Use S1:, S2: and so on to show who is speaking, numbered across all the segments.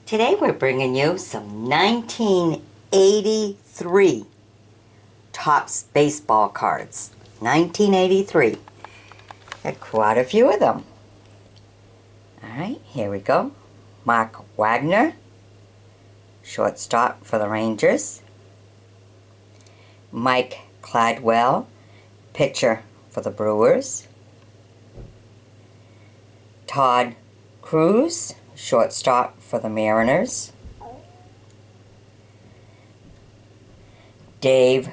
S1: Today we're bringing you some 1983 Topps baseball cards. 1983. Got quite a few of them. Alright, here we go. Mark Wagner, shortstop for the Rangers. Mike Cladwell, pitcher for the Brewers. Todd Cruz, shortstop for the Mariners. Dave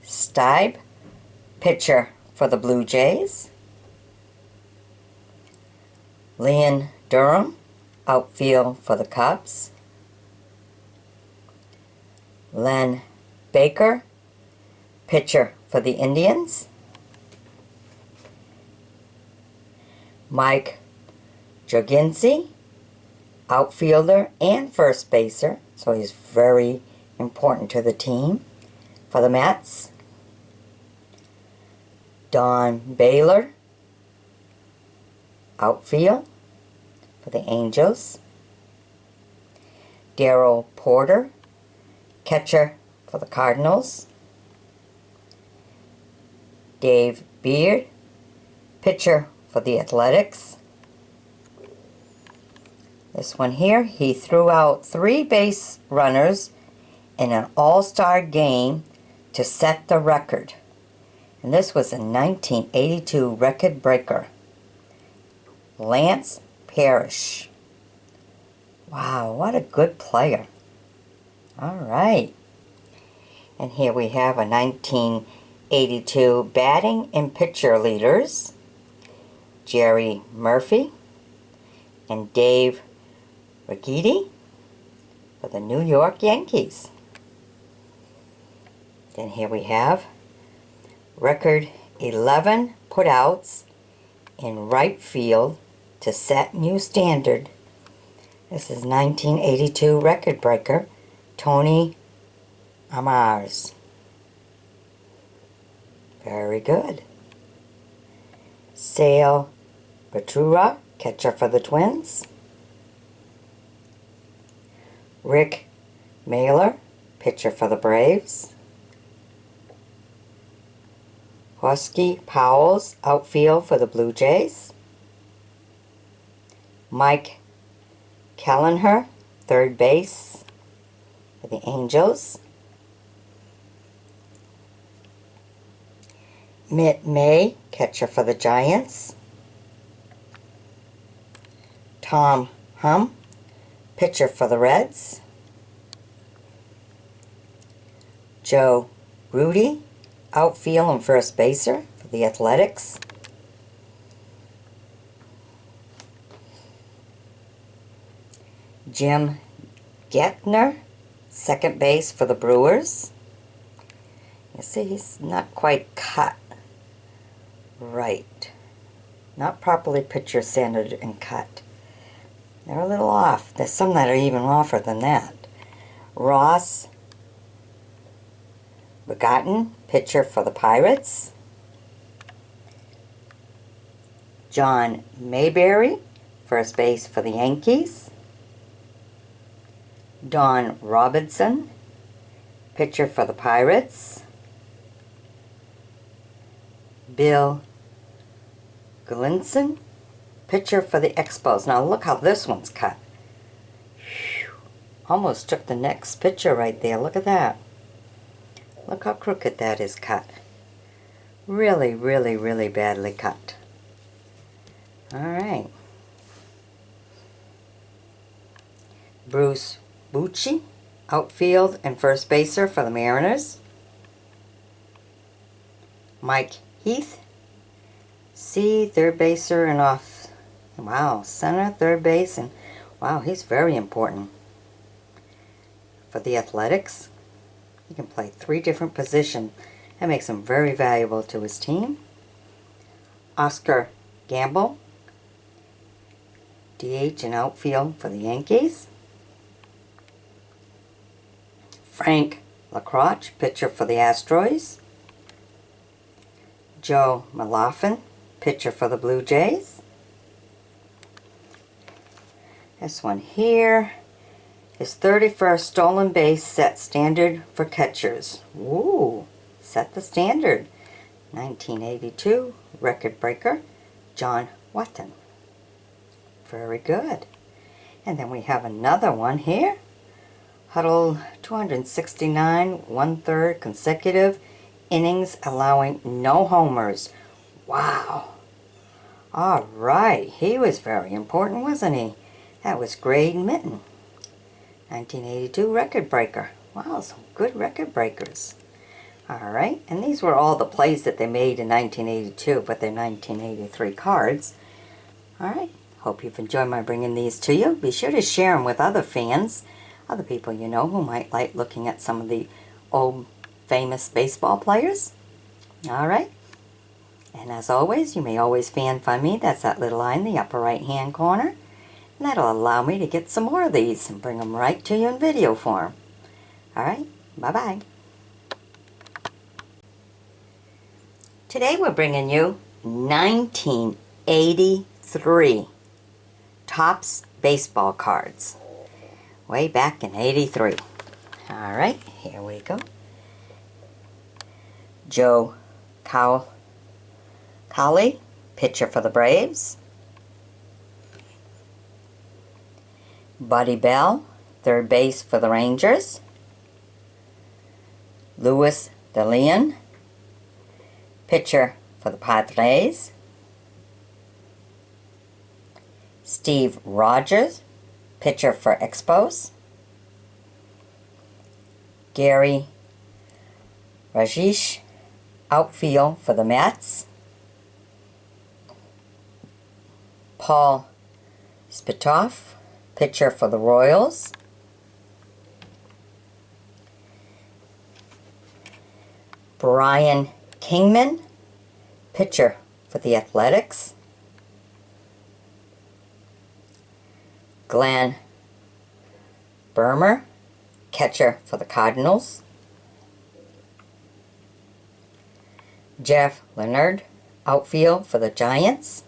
S1: Stieb, pitcher for the Blue Jays. Leon Durham, outfield for the Cubs. Len Baker, pitcher for the Indians. Mike Joginski, outfielder and first baser, so he's very important to the team for the Mets. Don Baylor, outfield for the Angels. Darryl Porter, catcher for the Cardinals. Dave Beard, pitcher for the Athletics. This one here, he threw out 3 base runners in an all-star game to set the record. And this was a 1982 record breaker. Lance Parrish. Wow, what a good player. All right. And here we have a 1982 batting and pitcher leaders. Jerry Murphy and Dave Righetti for the New York Yankees. Then here we have record 11 putouts in right field to set new standard. This is 1982 record breaker, Tony Amars. Very good. Sale Batura, catcher for the Twins. Rick Mailer, pitcher for the Braves. Husky Powell's, outfield for the Blue Jays. Mike Kelleher, third base for the Angels. Mitt May, catcher for the Giants. Tom Hum, pitcher for the Reds. Joe Rudy, outfield and first baser for the Athletics. Jim Getner, second base for the Brewers. You see, he's not quite cut right. Not properly picture sanded and cut. They're a little off. There's some that are even offer than that. Ross Begotten, pitcher for the Pirates. John Mayberry, first base for the Yankees. Don Robinson, pitcher for the Pirates. Bill Glinson, pitcher for the Expos. Now look how this one's cut. Whew. Almost took the next picture right there. Look at that. Look how crooked that is cut. Really, really, really badly cut. Alright. Bruce Bucci, outfield and first baser for the Mariners. Mike Heath, third baser and off. Wow, center, third base, and wow, he's very important for the Athletics. He can play 3 different positions. That makes him very valuable to his team. Oscar Gamble, DH and outfield for the Yankees. Frank LaCroix, pitcher for the Astros. Joe Malafin, pitcher for the Blue Jays. This one here His 31st stolen base set standard for catchers. Ooh, set the standard. 1982 record breaker, John Wetton. Very good. And then we have another one here. Huddle 269, 1/3 consecutive innings allowing no homers. Wow. All right, he was very important, wasn't he? That was Grade Mitten. 1982 record breaker. Wow, some good record breakers. All right, and these were all the plays that they made in 1982, but they're 1983 cards. All right, hope you've enjoyed my bringing these to you. Be sure to share them with other fans, other people you know who might like looking at some of the old famous baseball players. All right, and as always, you may always fan find me. That's that little eye in the upper right hand corner. And that'll allow me to get some more of these and bring them right to you in video form. All right, bye-bye. Today we're bringing you 1983 Topps baseball cards. Way back in 83. All right, here we go. Joe Cowley, pitcher for the Braves. Buddy Bell, third base for the Rangers. Louis DeLeon, pitcher for the Padres. Steve Rogers, pitcher for Expos. Gary Rajesh, outfield for the Mets. Paul Spitoff, pitcher for the Royals. Brian Kingman, pitcher for the Athletics. Glenn Burmer, catcher for the Cardinals. Jeff Leonard, outfield for the Giants.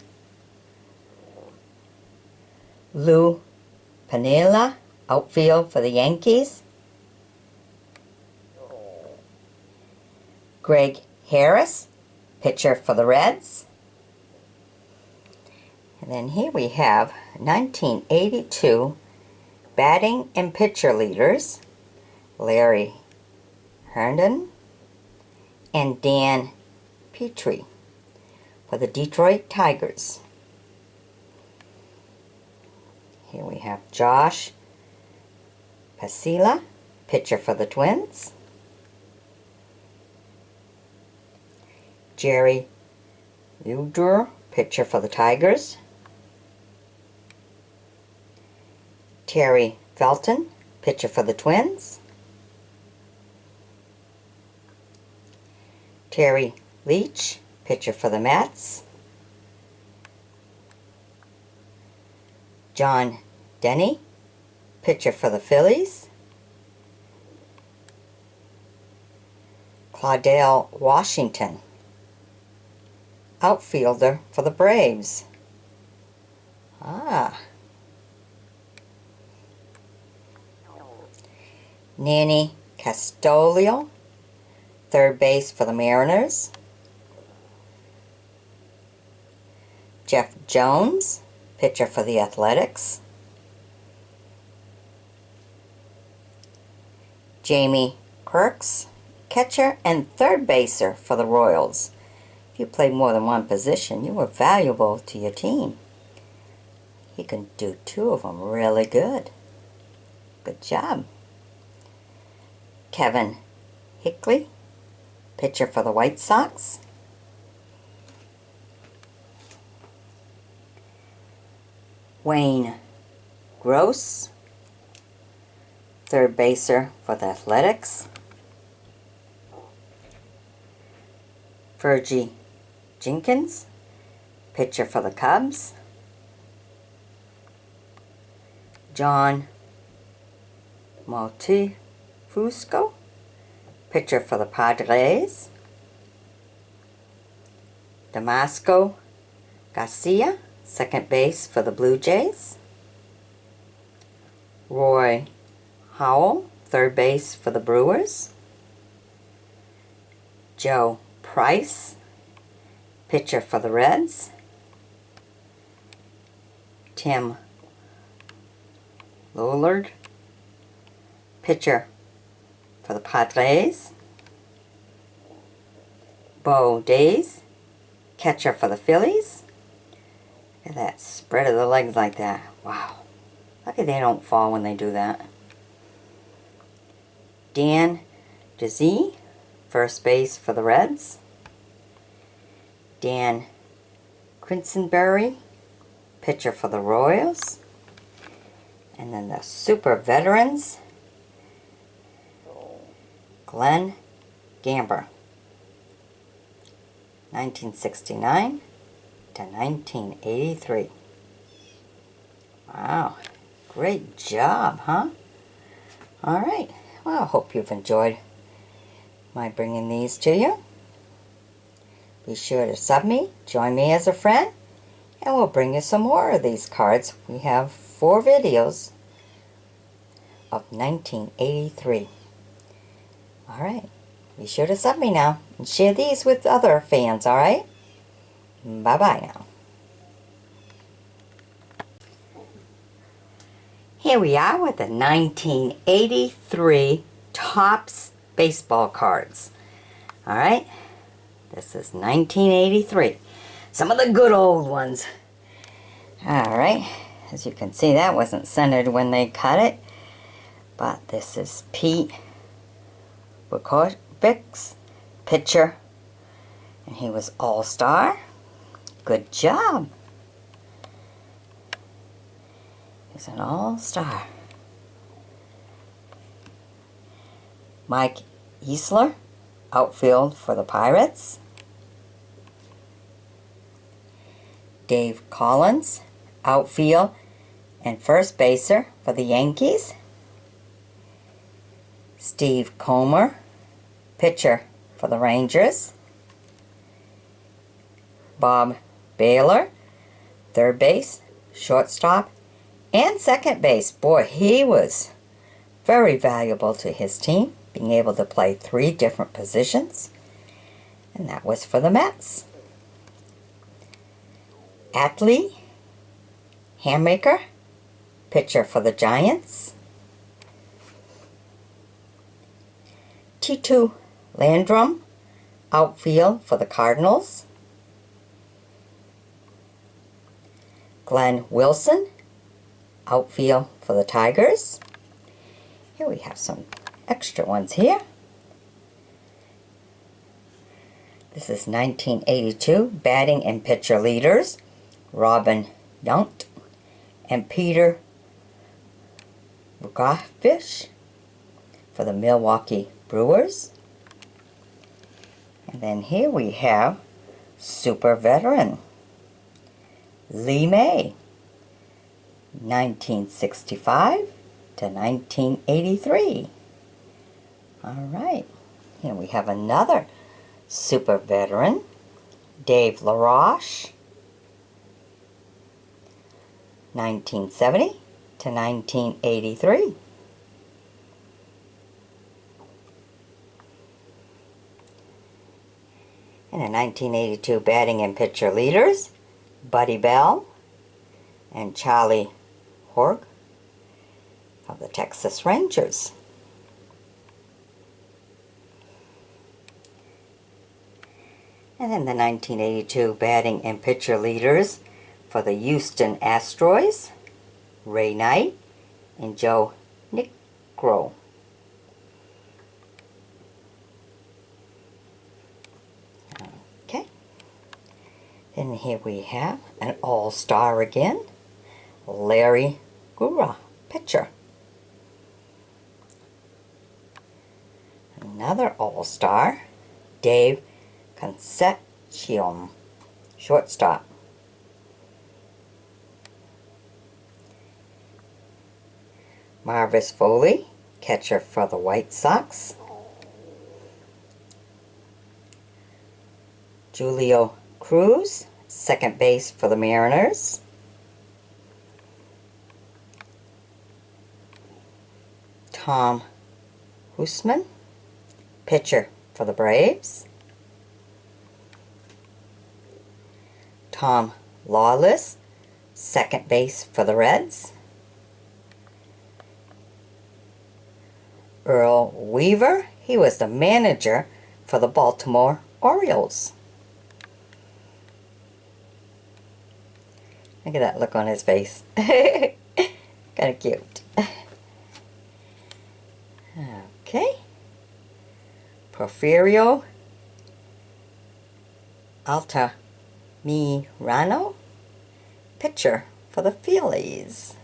S1: Lou Piniella, outfield for the Yankees. Greg Harris, pitcher for the Reds. And then here we have 1982 batting and pitcher leaders, Larry Herndon and Dan Petrie for the Detroit Tigers. Here we have Josh Pasila, pitcher for the Twins. Jerry Udur, pitcher for the Tigers. Terry Felton, pitcher for the Twins. Terry Leach, pitcher for the Mets. John Denny, pitcher for the Phillies. Claudell Washington, outfielder for the Braves. Nanny Castolio, third base for the Mariners. Jeff Jones, pitcher for the Athletics. Jamie Kirks, catcher and third baser for the Royals. If you played more than one position, you were valuable to your team. He can do two of them really good. Good job. Kevin Hickley, pitcher for the White Sox. Wayne Gross, third baser for the Athletics. Fergie Jenkins, pitcher for the Cubs. John Maltifusco, pitcher for the Padres. Damasco Garcia, second base for the Blue Jays. Roy Howell, third base for the Brewers. Joe Price, pitcher for the Reds. Tim Lillard, pitcher for the Padres. Bo Days, catcher for the Phillies. Look at that spread of the legs like that. Wow. Lucky they don't fall when they do that. Dan DeZee, first base for the Reds. Dan Quisenberry, pitcher for the Royals. And then the super veterans, Glenn Gamber, 1969 to 1983. Wow, great job, huh? All right, well, I hope you've enjoyed my bringing these to you. Be sure to sub me, join me as a friend, and we'll bring you some more of these cards. We have 4 videos of 1983. All right, be sure to sub me now and share these with other fans, all right? Bye-bye now. Here we are with the 1983 Topps baseball cards. All right, this is 1983. Some of the good old ones. All right, as you can see, that wasn't centered when they cut it, but this is Pete Bukovics, pitcher, and he was all-star. Good job. He's an all-star. Mike Easler, outfield for the Pirates. Dave Collins, outfield and first baser for the Yankees. Steve Comer, pitcher for the Rangers. Bob Baylor, third base, shortstop, and second base. Boy, he was very valuable to his team, being able to play 3 different positions. And that was for the Mets. Atlee Hammaker, pitcher for the Giants. T2 Landrum, outfield for the Cardinals. Glenn Wilson, outfield for the Tigers. Here we have some extra ones here. This is 1982 batting and pitcher leaders, Robin Yount and Peter Bukovics for the Milwaukee Brewers. And then here we have super veteran Lee May, 1965 to 1983. All right, here we have another super veteran, Dave LaRoche, 1970 to 1983. And in 1982 batting and pitcher leaders, Buddy Bell and Charlie Horg of the Texas Rangers. And then the 1982 batting and pitcher leaders for the Houston Astros, Ray Knight and Joe Niekro. Okay. Then here we have an all-star again, Larry Gura, pitcher. Another all-star, Dave Concepcion, shortstop. Marvis Foley, catcher for the White Sox. Julio Cruz, second base for the Tom Hoosman, pitcher for the Braves. Tom Lawless, second base for the Reds. Earl Weaver, he was the manager for the Baltimore Orioles. Look at that look on his face. Kind of cute. Okay. Porfirio Altamirano, pitcher for the Phillies.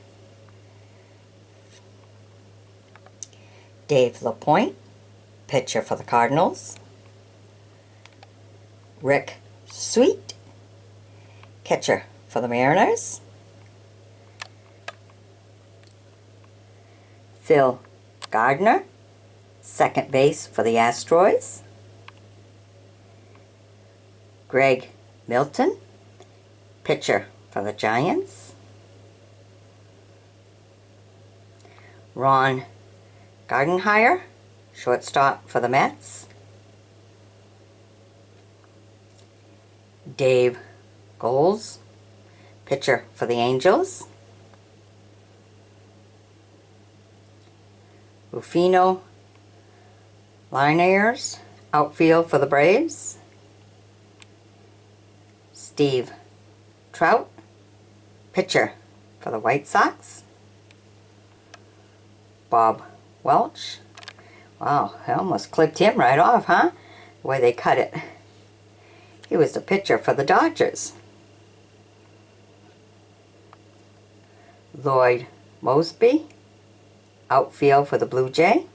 S1: Dave LaPointe, pitcher for the Cardinals. Rick Sweet, catcher for the Mariners. Phil Gardner, second base for the Asteroids. Greg Milton, pitcher for the Giants. Ron Gardenhire, shortstop for the Mets. Dave Goles, pitcher for the Angels. Rufino Linares, outfield for the Braves. Steve Trout, pitcher for the White Sox. Bob Welch. Wow, I almost clipped him right off, huh? The way they cut it. He was the pitcher for the Dodgers. Lloyd Mosby, outfield for the Blue Jay.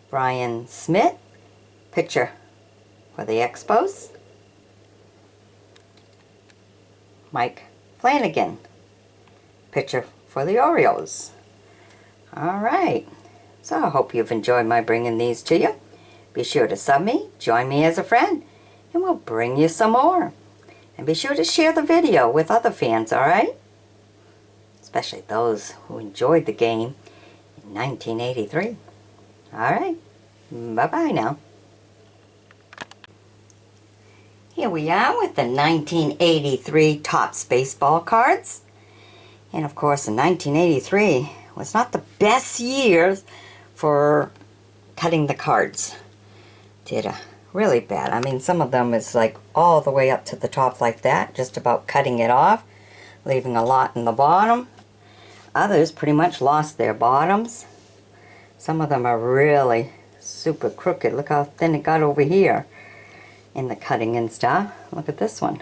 S1: Brian Smith, pitcher for the Expos. Mike Flanagan, pitcher for the Orioles. Alright, so I hope you've enjoyed my bringing these to you. Be sure to sub me, join me as a friend, and we'll bring you some more. And be sure to share the video with other fans, alright? Especially those who enjoyed the game in 1983. Alright, bye-bye now. Here we are with the 1983 Topps baseball cards. And of course, in 1983 was not the best year for cutting the cards. Did really bad. I mean, some of them is like all the way up to the top like that, just about cutting it off, leaving a lot in the bottom. Others pretty much lost their bottoms. Some of them are really super crooked. Look how thin it got over here in the cutting and stuff. Look at this one.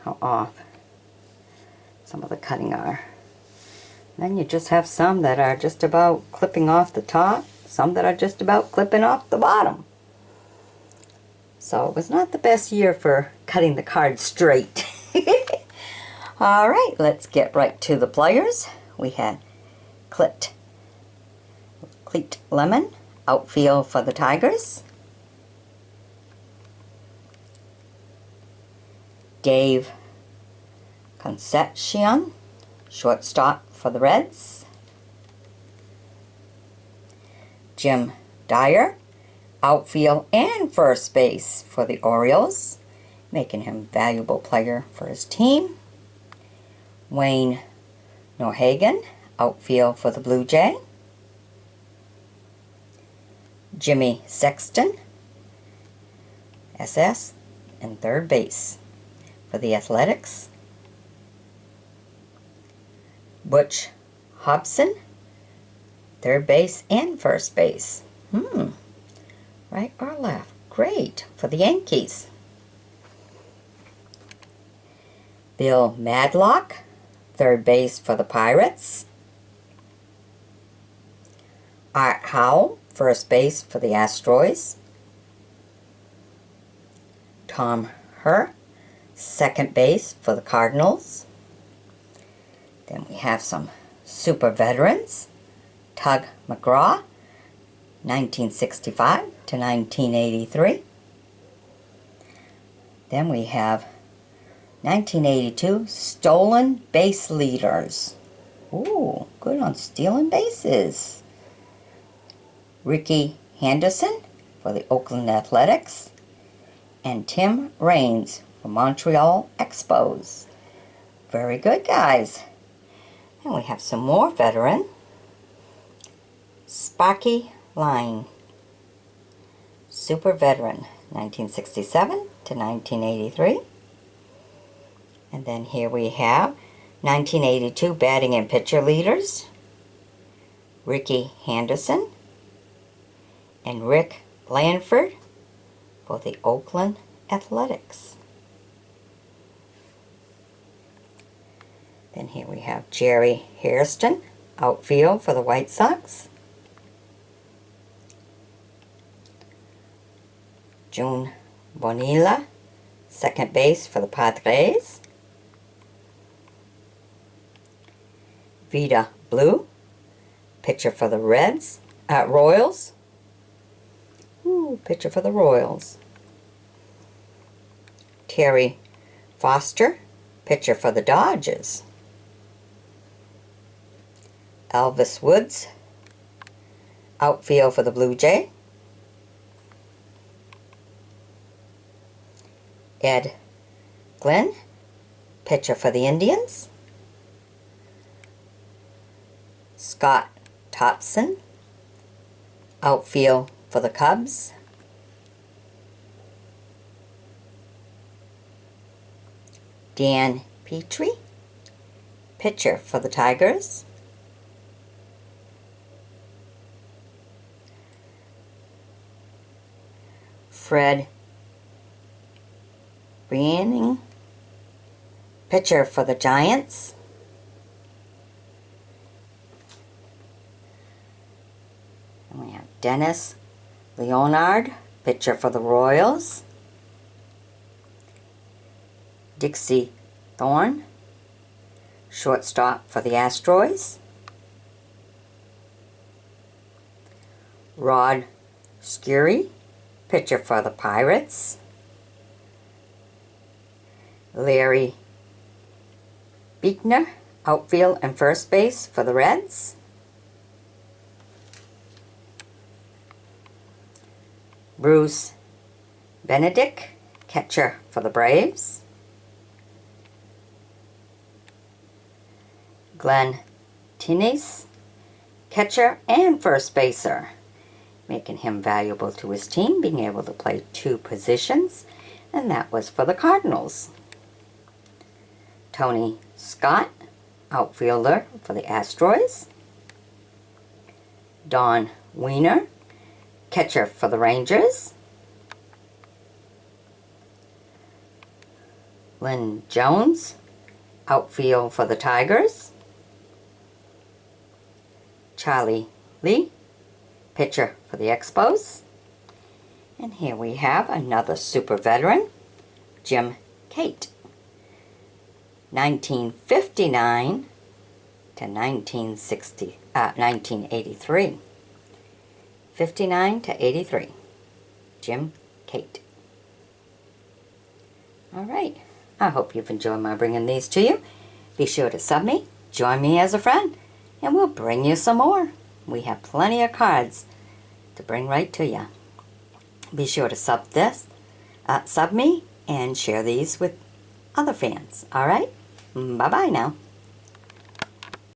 S1: How off some of the cutting are. Then you just have some that are just about clipping off the top, some that are just about clipping off the bottom. So it was not the best year for cutting the cards straight. Alright, let's get right to the players. We had Cleet Lemon, outfield for the Tigers. Dave Concepcion, shortstop for the Reds. Jim Dyer, outfield and first base for the Orioles, making him a valuable player for his team. Wayne Norhagen, outfield for the Blue Jay. Jimmy Sexton, SS, and third base for the Athletics. Butch Hobson, third base and first base. Right or left? Great, for the Yankees. Bill Madlock, third base for the Pirates. Art Howell, first base for the Asteroids. Tom Herr, second base for the Cardinals. Then we have some super veterans. Tug McGraw, 1965 to 1983. Then we have 1982 Stolen Base Leaders. Ooh, good on stealing bases. Ricky Henderson for the Oakland Athletics, and Tim Raines for Montreal Expos. Very good, guys. And we have some more veteran. Sparky Line, super veteran, 1967 to 1983. And then here we have 1982 batting and pitcher leaders, Ricky Henderson and Rick Blanford for the Oakland Athletics. Then here we have Jerry Hairston, outfield for the White Sox. June Bonilla, second base for the Padres. Vida Blue, pitcher for the Royals. Ooh, pitcher for the Royals. Terry Foster, pitcher for the Dodgers. Elvis Woods, outfield for the Blue Jay. Ed Glenn, pitcher for the Indians. Scott Thompson, outfield for the Cubs. Dan Petrie, pitcher for the Tigers. Fred Branning, pitcher for the Giants. And we have Dennis Leonard, pitcher for the Royals. Dixie Thorne, shortstop for the Astros. Rod Scurry, pitcher for the Pirates. Larry Buechner, outfield and first base for the Reds. Bruce Benedict, catcher for the Braves. Glenn Tinnis, catcher and first baser, making him valuable to his team, being able to play two positions, and that was for the Cardinals. Tony Scott, outfielder for the Astros. Don Wiener, catcher for the Rangers. Lynn Jones, outfield for the Tigers. Charlie Lee, pitcher for the Expos. And here we have another super veteran, Jim Cate, 1959 to 1983. 59 to 83. Jim Cate. All right. I hope you've enjoyed my bringing these to you. Be sure to sub me, join me as a friend, and we'll bring you some more. We have plenty of cards to bring right to you. Be sure to sub me, and share these with other fans. All right? Bye-bye now.